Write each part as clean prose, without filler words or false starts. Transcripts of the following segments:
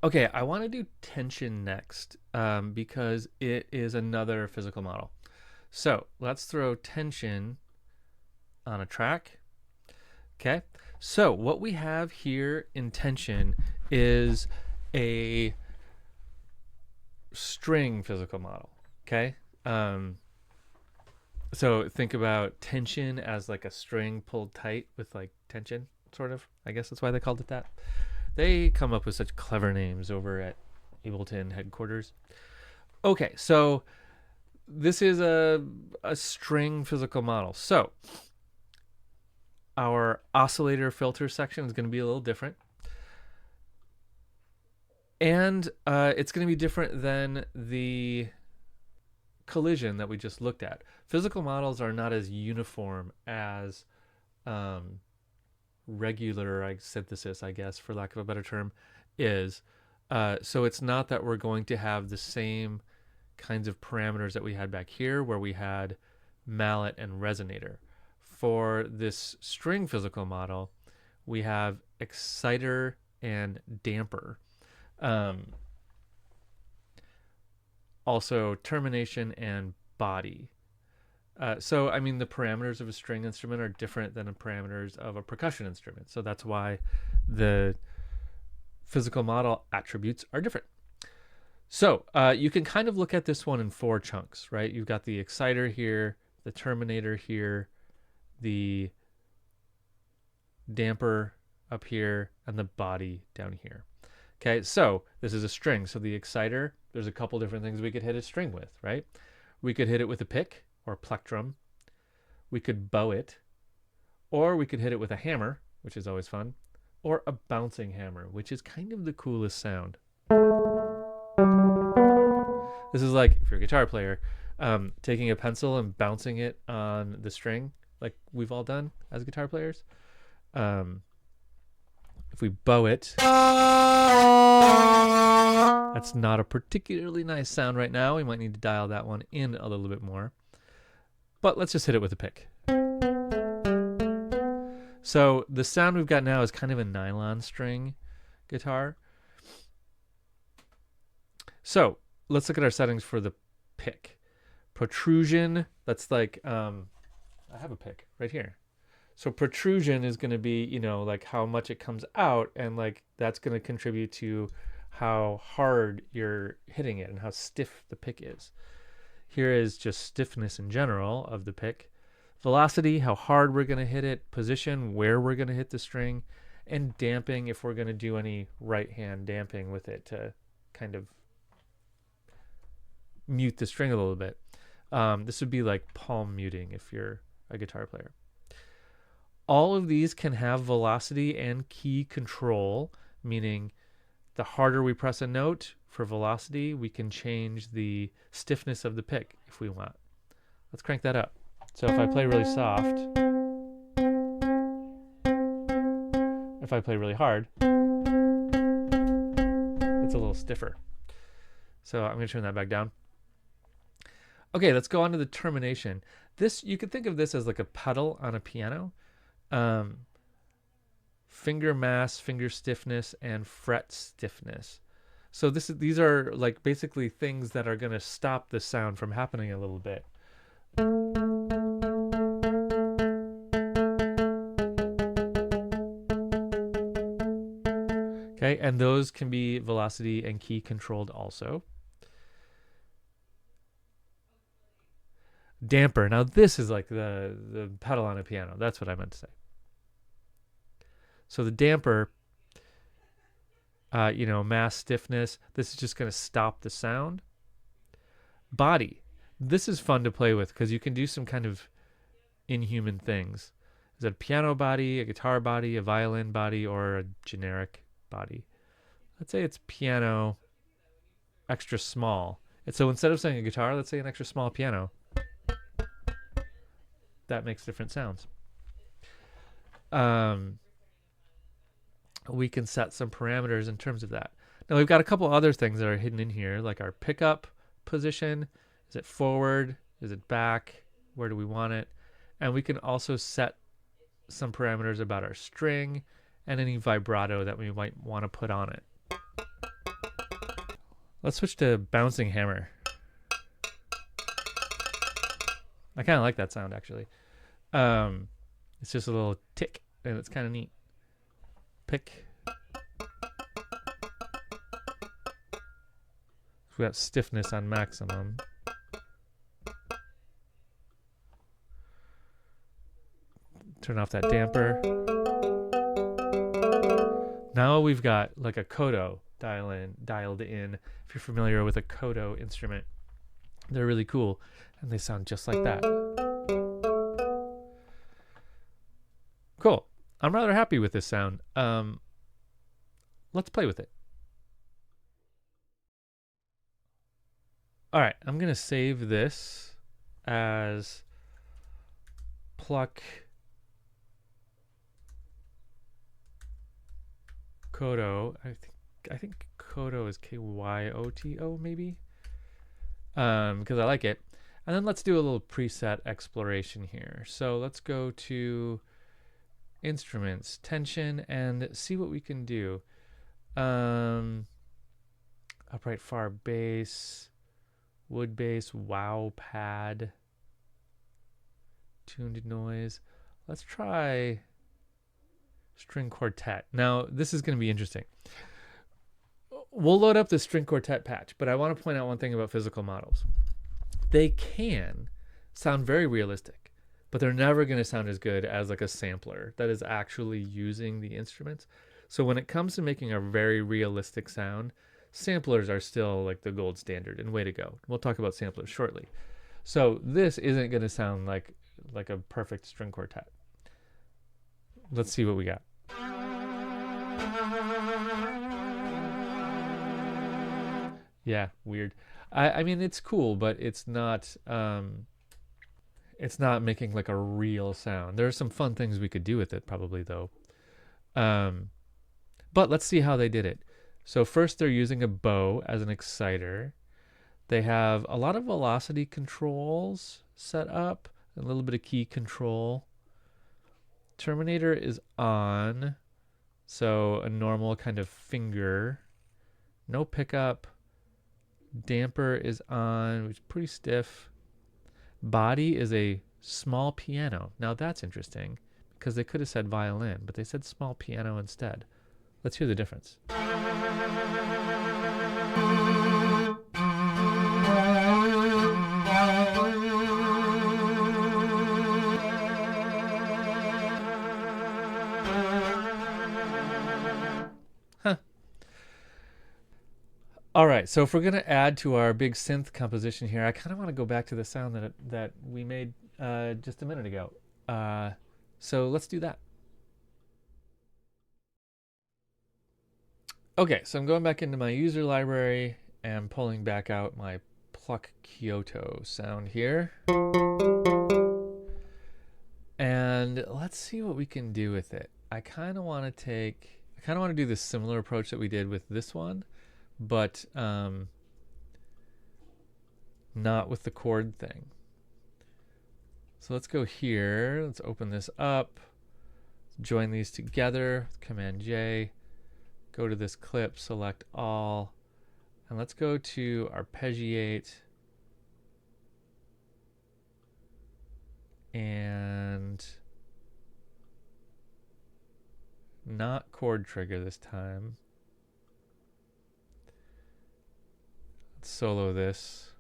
Okay, I want to do tension next because it is another physical model. So let's throw tension on a track. Okay, so what we have here in tension is a string physical model. Okay, um, so think about tension as like a string pulled tight with like tension, sort of. I guess that's why they called it that. They come up with such clever names over at Ableton headquarters. Okay, so this is a string physical model. So our oscillator filter section is going to be a little different. And it's going to be different than the collision that we just looked at. Physical models are not as uniform as um, regular synthesis, I guess, for lack of a better term, is. So it's not that we're going to have the same kinds of parameters that we had back here, where we had mallet and resonator. For this string physical model, we have exciter and damper. Um, Also, termination and body. So, I mean, the parameters of a string instrument are different than the parameters of a percussion instrument. So that's why the physical model attributes are different. So you can kind of look at this one in four chunks, right? You've got the exciter here, the terminator here, the damper up here, and the body down here. Okay, so this is a string. So the exciter, there's a couple different things we could hit a string with, right? We could hit it with a pick or plectrum. We could bow it, or we could hit it with a hammer, which is always fun, or a bouncing hammer, which is kind of the coolest sound. This is like, if you're a guitar player, taking a pencil and bouncing it on the string, like we've all done as guitar players. Um, if we bow it, that's not a particularly nice sound right now. We might need to dial that one in a little bit more. But let's just hit it with a pick. So the sound we've got now is kind of a nylon string guitar. So let's look at our settings for the pick. Protrusion, that's like, I have a pick right here. So protrusion is going to be, like how much it comes out, and like that's going to contribute to how hard you're hitting it and how stiff the pick is. Here is just stiffness in general of the pick. Velocity, how hard we're going to hit it. Position, where we're going to hit the string. And damping, if we're going to do any right hand damping with it to kind of mute the string a little bit. This would be like palm muting if you're a guitar player. All of these can have velocity and key control, meaning the harder we press a note for velocity, we can change the stiffness of the pick if we want. Let's crank that up. So if I play really soft, if I play really hard, it's a little stiffer. So I'm going to turn that back down. Okay, let's go on to the termination. This, you could think of this as like a pedal on a piano. Finger mass, finger stiffness, and fret stiffness. So these are like basically things that are going to stop the sound from happening a little bit. Okay, and those can be velocity and key controlled also. Damper. Now this is like the pedal on a piano. That's what I meant to say. So the damper, mass stiffness, this is just going to stop the sound. Body. This is fun to play with because you can do some kind of inhuman things. Is it a piano body, a guitar body, a violin body, or a generic body? Let's say it's piano extra small. And so instead of saying a guitar, let's say an extra small piano. That makes different sounds. We can set some parameters in terms of that. Now we've got a couple other things that are hidden in here, like our pickup position. Is it forward? Is it back? Where do we want it? And we can also set some parameters about our string and any vibrato that we might want to put on it. Let's switch to bouncing hammer. I kind of like that sound actually. It's just a little tick, and it's kind of neat. Pick. We got stiffness on maximum. Turn off that damper. Now we've got like a Kodo dialed in. If you're familiar with a Kodo instrument, they're really cool, and they sound just like that. Cool. I'm rather happy with this sound. Let's play with it. All right, I'm gonna save this as pluck Kodo. I think Kodo is Kyoto maybe, because I like it. And then let's do a little preset exploration here. So let's go to instruments, tension, and see what we can do. Upright far bass, wood bass, wow pad, tuned noise. Let's try string quartet. Now this is going to be interesting. We'll load up the string quartet patch, but I want to point out one thing about physical models. They can sound very realistic, but they're never going to sound as good as like a sampler that is actually using the instruments. So when it comes to making a very realistic sound, samplers are still like the gold standard, and way to go. We'll talk about samplers shortly. So this isn't going to sound like a perfect string quartet. Let's see what we got. Yeah, weird. I mean, it's cool, but it's not making like a real sound. There are some fun things we could do with it probably though. But let's see how they did it. So first they're using a bow as an exciter. They have a lot of velocity controls set up, a little bit of key control. Terminator is on, so a normal kind of finger. No pickup. Damper is on, which is pretty stiff. Body is a small piano. Now that's interesting because they could have said violin, but they said small piano instead. Let's hear the difference. Huh. All right, so if we're going to add to our big synth composition here, I kind of want to go back to the sound that we made just a minute ago. So let's do that. Okay, so I'm going back into my user library and pulling back out my Pluck Kyoto sound here. And let's see what we can do with it. I kind of want to do this similar approach that we did with this one, but not with the chord thing. So let's go here. Let's open this up. Join these together. Command J. Go to this clip, select all, and let's go to arpeggiate and not chord trigger this time. Let's solo this.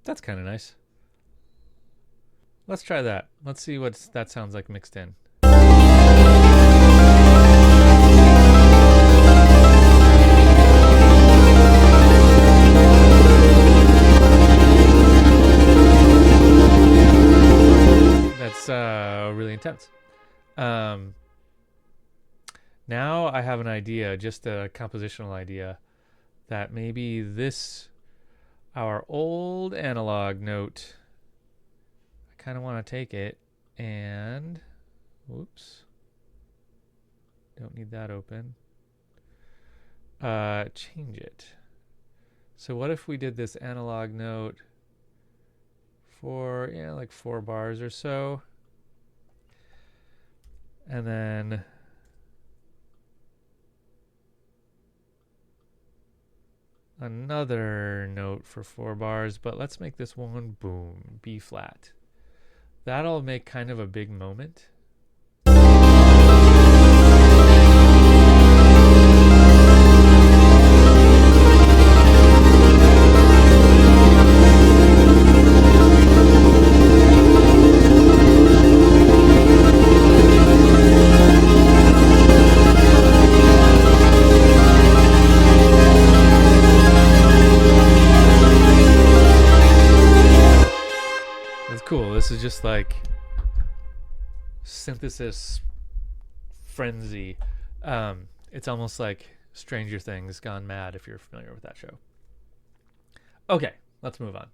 That's kind of nice. Let's try that. Let's see what that sounds like mixed in. That's really intense. Now I have an idea, just a compositional idea, that maybe this, our old analog note, I kind of want to take it and Whoops. Don't need that open. Change it. So what if we did this analog note for, yeah, like 4 bars or so. And then another note for 4 bars, but let's make this one, boom, B flat. That'll make kind of a big moment. Cool. This is just like synthesis frenzy. It's almost like Stranger Things gone mad, if you're familiar with that show. Okay, let's move on.